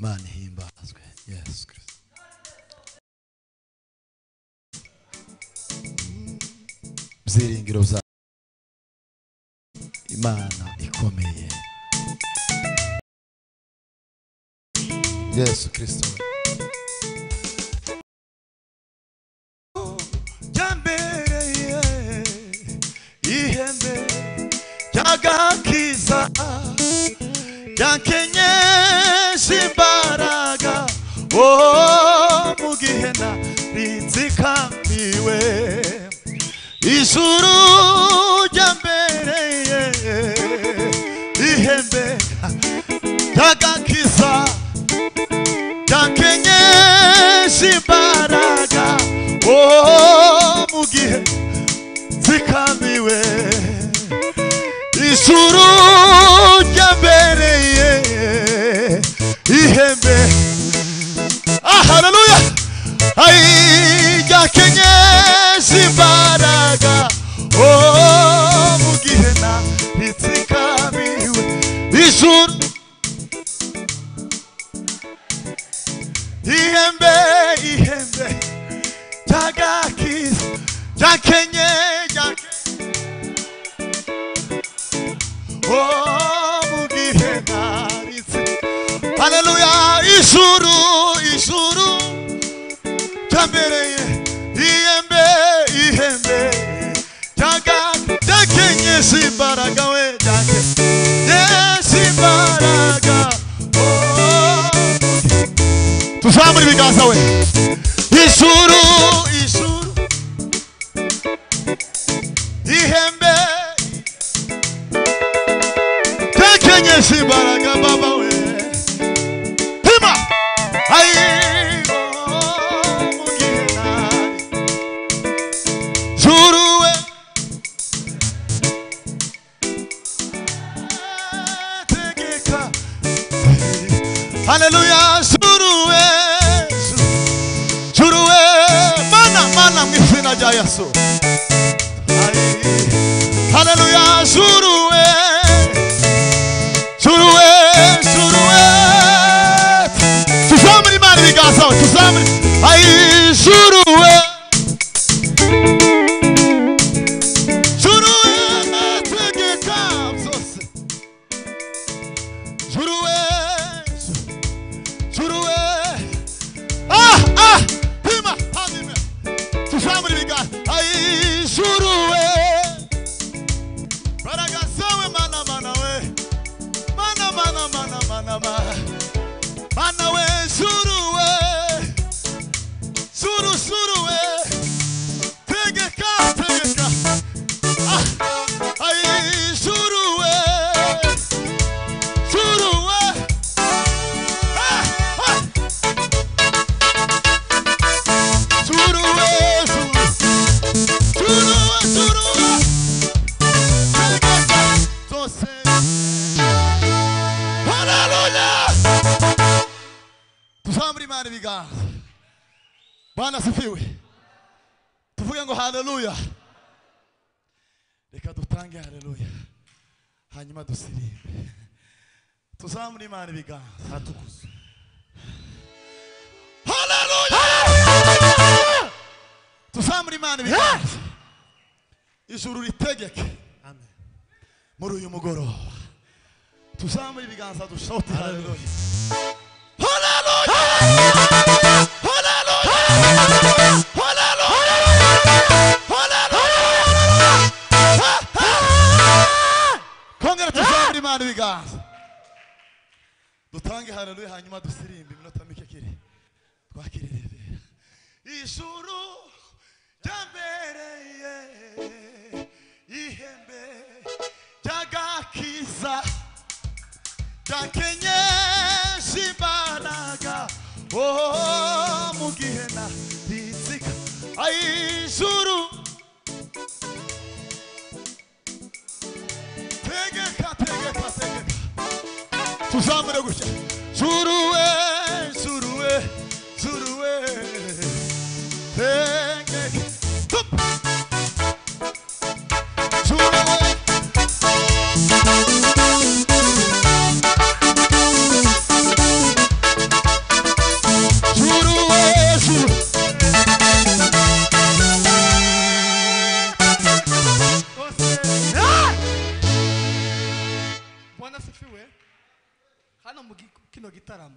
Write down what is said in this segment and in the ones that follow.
Imana himbazwe. Yes Kristo. Byiringiro za Imana ikomeye. Yesu Kristo. Jambereye ihembe jagakiza jankenye simbaraga mugihena rinzikambiwe ijuru jambereye ihembe jagakiza jankenye simbaraga mugihe zikambiwe ijuru jambereye ihembe. Haleluya. Ai jankenye simbaraga mugihe na zikambiwe ijuru ihembe ihembe jagakiza jankenye mugihe naritse. Haleluya. Ijuru ijuru jambereye ihembe ihembe jankenye simbaraga we jankenye simbaraga tuzamura ibiganza we. Ijuru ijuru ihembe jankenye simbaraga baba we hima ayigo mugihe nari juru we tegeka. Haleluya. Juru we juru we mana mwizina rya Yesu. Haleluya. Juru we juru we juru we tuzamuri Imana ibiganza we tuzamuri. Ai juru we juru we tegeka byose juru we juru we hima haleluya tuzamuri ibiganza. Ai juru we baragaza we mana we mana we juru we juru we tegeka ai juru we juru we juru we juru we tegeka zose. Tuzamuri Imana ibiganza. Bwana asifiwe. Tuvuge ngo haleluya. Reka dutange haleluya hanyuma dusirimbe. Tuzamuri Imana ibiganza atukuze. Haleluya. Tuzamuri Imana ibiganza. Ijuru ritegeke. Amen. Muri uyu mugoroba tuzamuri ibiganza dushote haleluya. Hallelujah! Hallelujah! Hallelujah! Kongera tuzamuri Imana ibiganza. Dutange haleluya hanyuma dusirimbe iminota mike kiri. Twakirire. Ijuru jambereye ihembe jagakiza jankenye simbaraga mugihe narizika. Ai juru tegeka tuzamure gutya. Juru we juru we juru we tegeka juru we mu kino gitaramo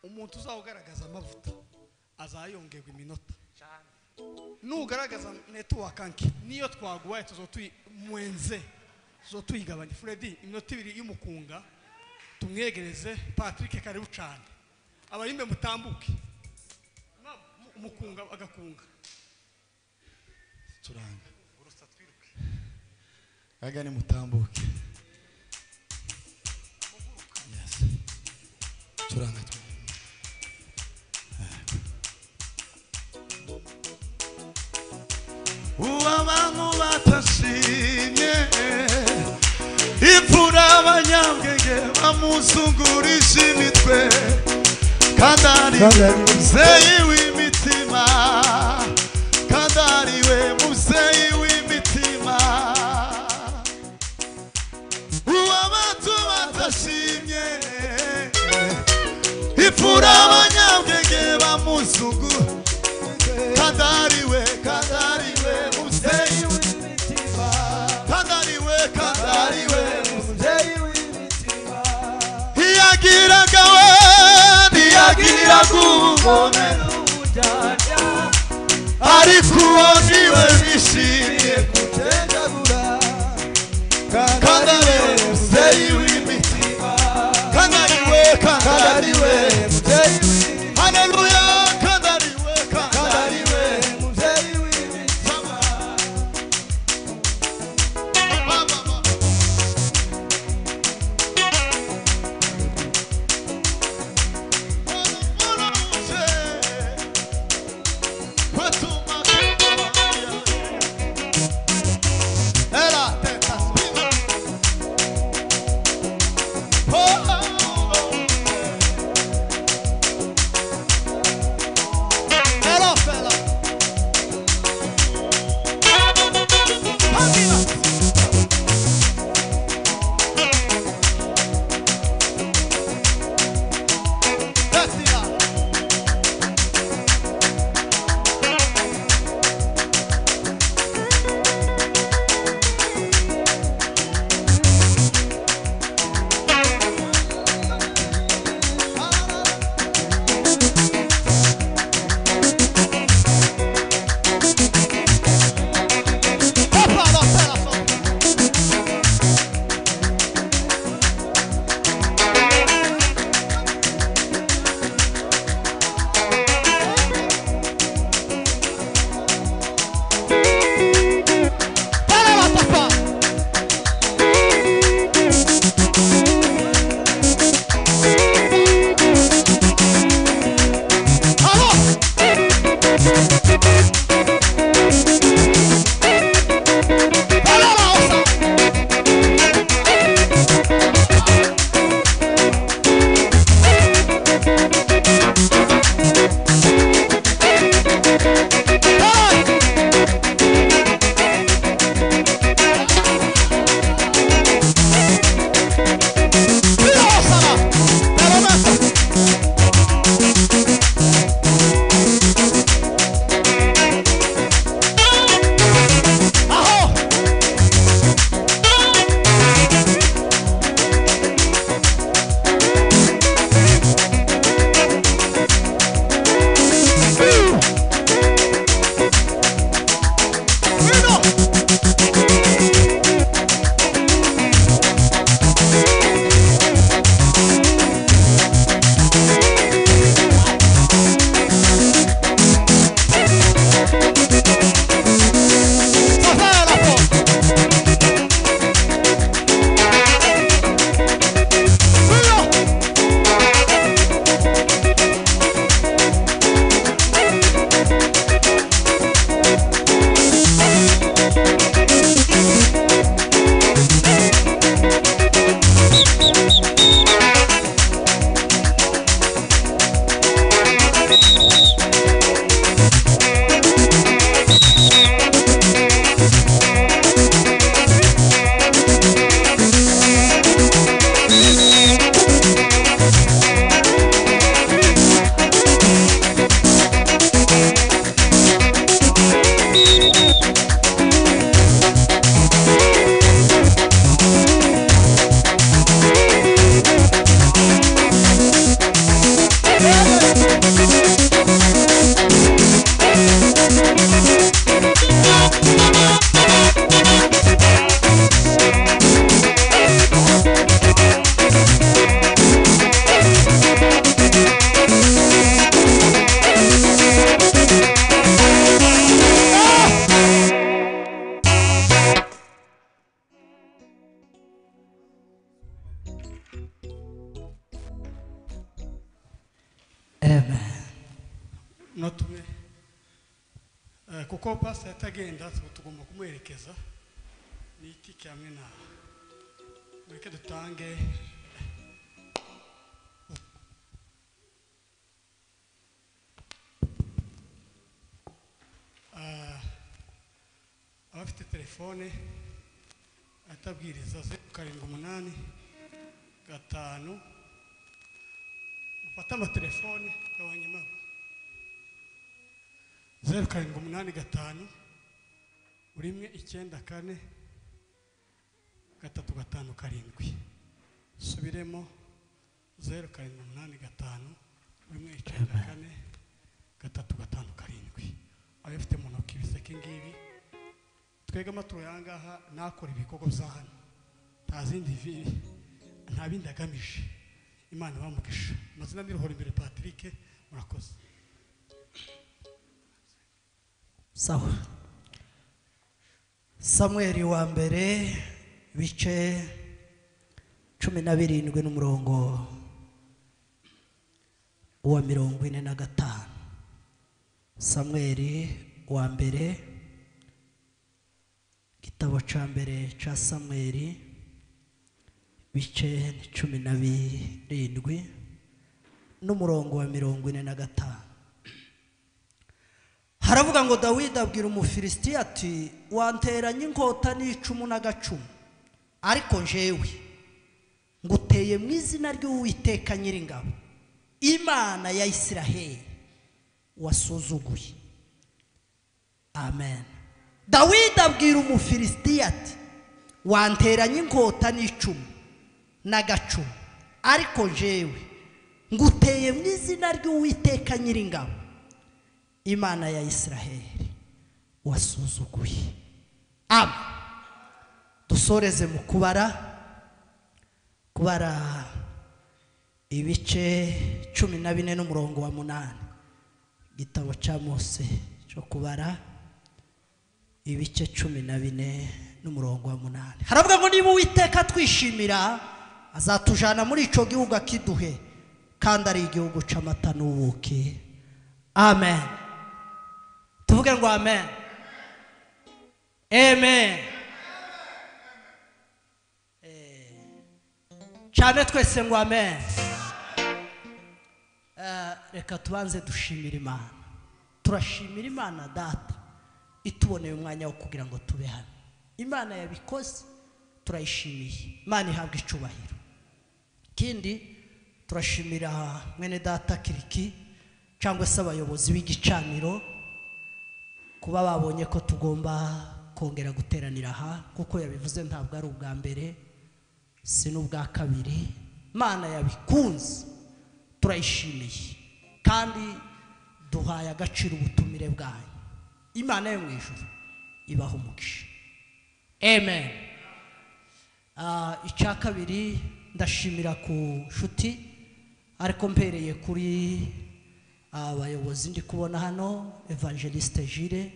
umuntu uzawugaragaza amavuta azayongerwa iminota nugaragaza network anki niyo twaguwaye tuzotuyimwenze tuyigabanya Freddy iminota 2 y'umukunga tumwegereze Patrick karibu cyane abayimbe mutambuke umukunga agakunga turanga urusta twiruke agane mutambuke yes turanga uwabantu batashimye imfura abanyabwenge bamuzungurisha imitwe kandi ari muzeyi w'imitima kandi ari we muzeyi w'imitima uwabantu batashimye imfura abanyabwenge bamuzungurisha kandi ari we muzeyi w'imitima kandi ari we muzeyi w'imitima iyagiraga we ntiyagiraga ubugome n'ubujyajya ariko uwo niwe bishimiye kutenagura kandi ari we muzeyi w'imitima kandi ari we muzeyi notume kuko pastor yatagenda tugomba kumuherekeza n'itike hamwe na mureke dutange abafite telefone atabwiriza 078 5 mufata amatelefone y'abanyamaguru 078 5 194 357 subiremo 078 5 357 abafite mu ntoki biseke ngibi twega amaturo yangaha nakora ibikorwa bya hano nta bindi agamije Imana bamugisha mazina ndiruhora imbere Patrick murakoze sawa Samuel wa mbere bice 17 n'umurongo wa 45 Samuel wa mbere gitabo ca mbere ca Samuel bice 17 n'umurongo wa 45 haravuga ngo Dawidi abwira umufilisiti ati wanteranye inkota n'icumu n'agacumu ariko jewe nguteye mu izina ry'Uwiteka Nyiringabo Imana ya Isiraheli wasuzuguye amen Dawidi abwira umufilisiti ati wanteranye inkota n'icumu n'agacumu ariko jewe nguteye mu izina ry'Uwiteka Nyiringabo Imana ya Isiraheli wasuzuguye amen dusoreze mu kubara ibice 14 n'umurongo wa 8 gitabo ca Mose cyo kubara ibice 14 n'umurongo wa 8 haravuga ngo niba Uwiteka twishimira azatujana muri ico gihugu akiduhe kandi ari igihugu c'amata n'ubuki amen tuvuge ngo amen amen cyane twese ngo amen reka tubanze dushimira Imana turashimira Imana data ituboneye umwanya wo kugira ngo tube hano Imana yabikoze turayishimiye Imana ihabwa icubahiro kindi turashimira mwene data Kiriki cyangwa se abayobozi b'igicaniro kuba babonye ko tugomba kongera guteranira aha kuko yabivuze ntabwo ari ubwa mbere si n'ubwa kabiri Imana yabikunze turayishimiye kandi duhaye agaciro ubutumire bwanyu Imana yo mu ijuru ibaho umugisha amen icya kabiri ndashimira ku nshuti ariko mpereye kuri abayobozi ndi kubona hano Evangeliste Gire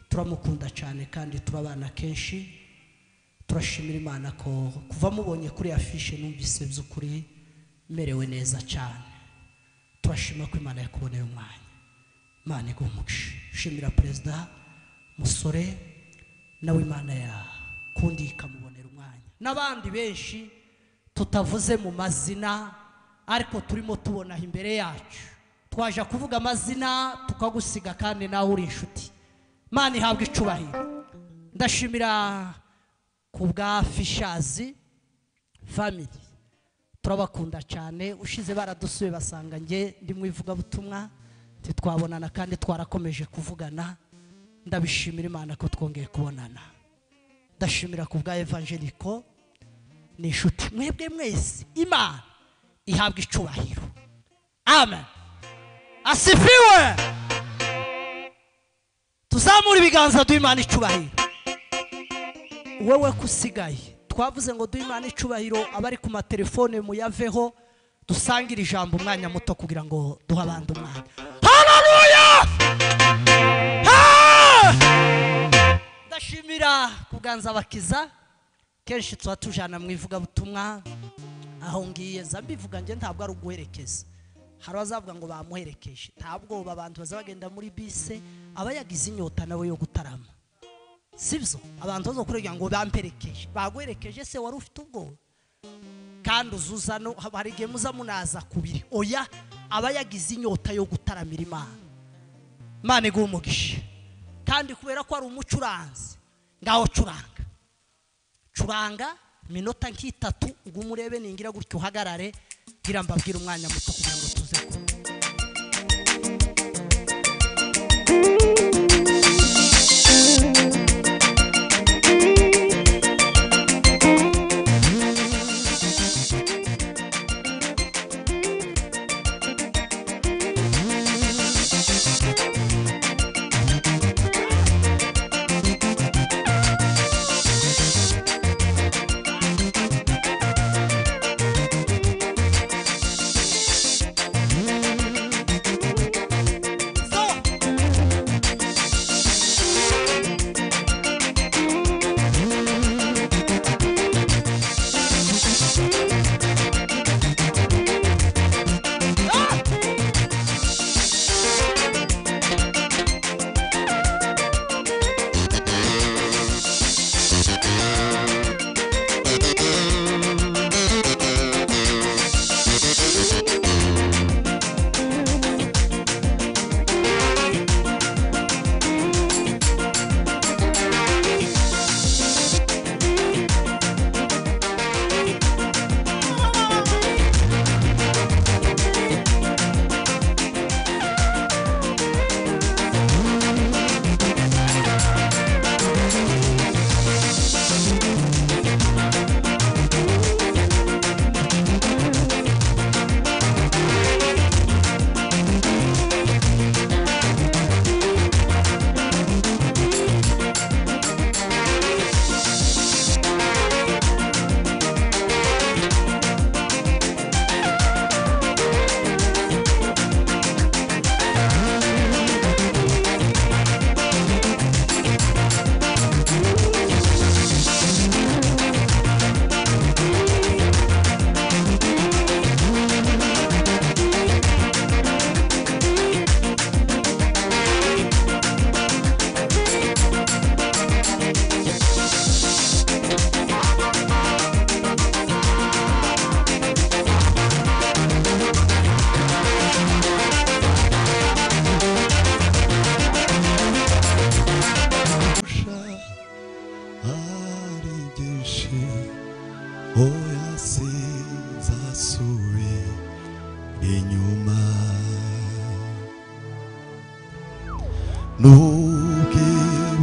turamukunda cyane kandi turabana kenshi turashimira Imana ko kuva mubonye kuri afishe numvise by'ukuri merewe neza cyane turashima ko Imana yakuboneye umwanya Imana igumugisha shimira Perezida Musore nawe Imana yakundi ikamubonera umwanya n'abandi benshi tutavuze mu mazina ariko turimo tubonaho imbere yacu twaje kuvuga amazina tukagusiga kandi nawe uri inshuti Imana ihabwa icubahiro ndashimira kubwa Fishazi family turabakunda cyane ushize baradusuye basanga nge ndi mu ivuga butumwa twabonana kandi twarakomeje kuvugana ndabishimira Imana ko twongeye kubonana ndashimira kubwa Evangelico ni inshuti mwebwe mwese Imana ihabwa icubahiro amen asifiwe tuzamura ibiganza du'Imana icubahiro wewe kusigaye twavuze ngo du'Imana icubahiro abari ku matelefone muyaveho dusangira ijambo umwanya muto kugira ngo duha abandi umwanya haleluya ndashimira kuganza bakiza kenshi tuba tujana mu ivuga butumwa aho ngiye zambivuga nge ntabwo ari uguherekeza hari abazavuga ngo bamuherekeje. Ntabwo abantu bazabagenda muri bise aba yagize inyota nawe yo gutarama, sibyo? Abantu bazo kurega ngo bamperekeje, baguherekeje se wari ufite ubwo kandi uzuzano hari igihe muza munaza kubiri. Oya, aba yagize inyota yo gutaramira Imana. Imana iguhe umugisha. Kandi kubera ko ari umucuranzi, ngaho curanga minota nk'itatu ngo umurebe ningira gutyo uhagarare gira mbabwira umwanya muto kugira ngo tuze ko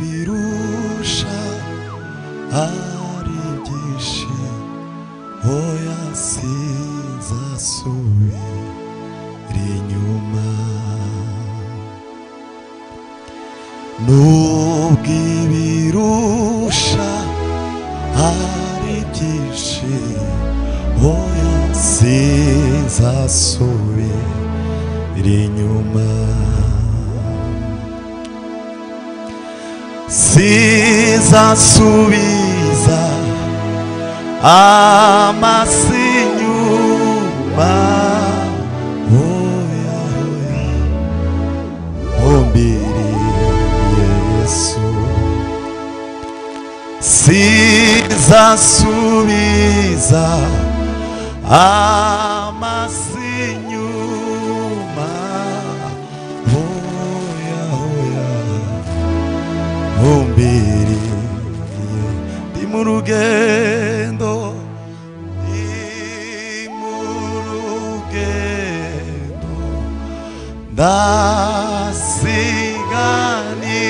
Nubwibirusha ari byinshi oya sinzasubira inyuma. Nubwibirusha ari byinshi oya sinzasubira inyuma. Sinzasubiza amaso inyuma. Oya oya ombiri Yesu. Sinzasubiza amaso inyuma. Ombiri ndi mu rugendo,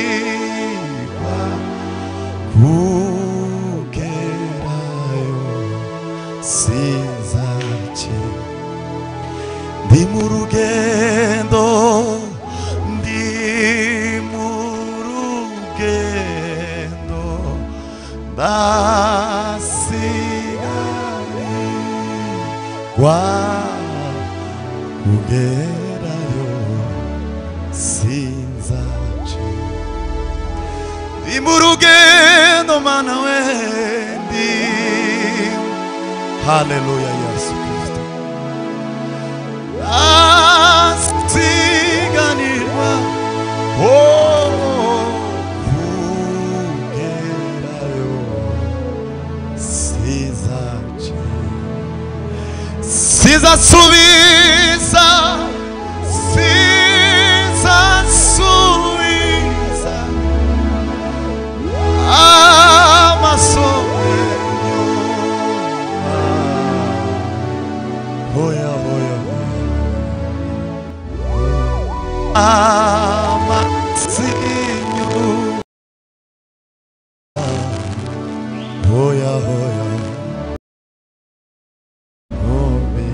ndasiganirwa kugerayo sinzakira. Ndi mu rugendo, ndasiganirwa kugerayo sinzakira. Ndi mu rugendo mana we, ndi haleluya Yesu Kristo. amasinyu hoya hoya ome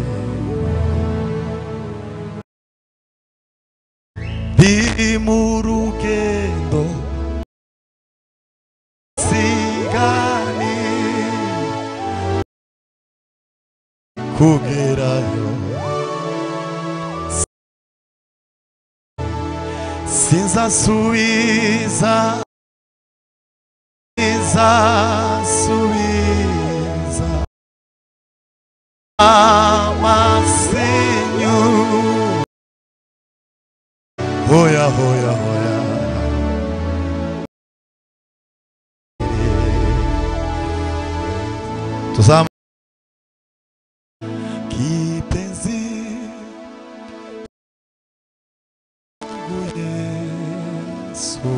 di mu rugendo sigani kugerayo sinzasubiza amasinyu hoya hoya hoya tuzama kipenzi Yesu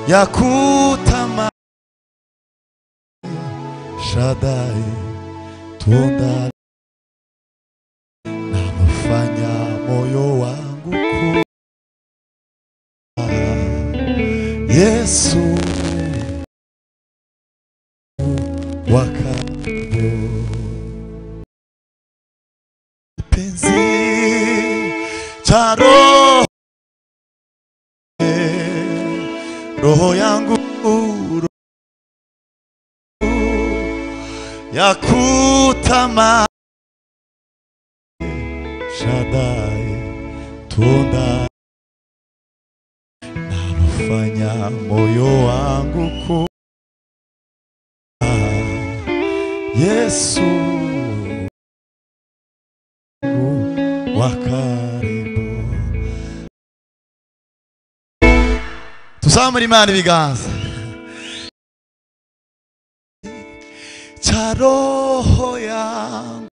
yakutama Shaddai tunda namufanya moyo wangu kuwa Yesu wakabo penzi cha roho yangu yakutama Shaddai tunda namufanya moyo wangu kuwa Yesu wakaribu. Tuzamure Imana ibiganza cha roho yangu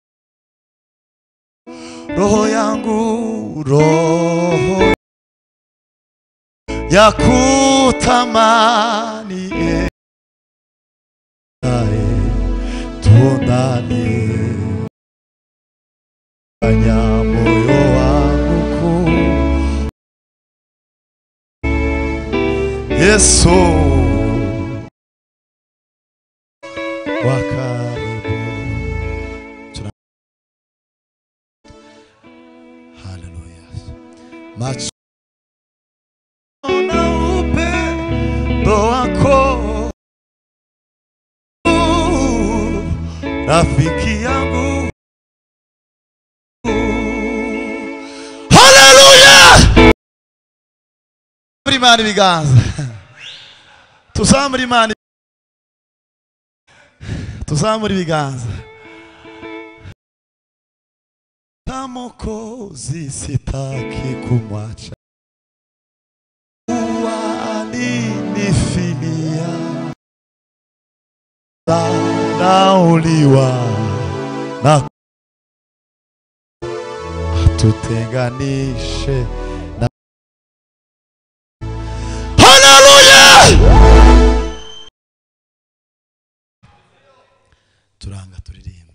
roho yakutamani tundani fanya moyo wangu kuwa Yesu wakaribu. Hallelujah. Macho na upendo wako rafiki yangu. Hallelujah. Imana ibiganza tuzamure Imana tuzamure ibiganza tamokozi sitaki kumwacha alinifilia nauliwa na tutenganishe na Hallelujah. Turanga turirimba.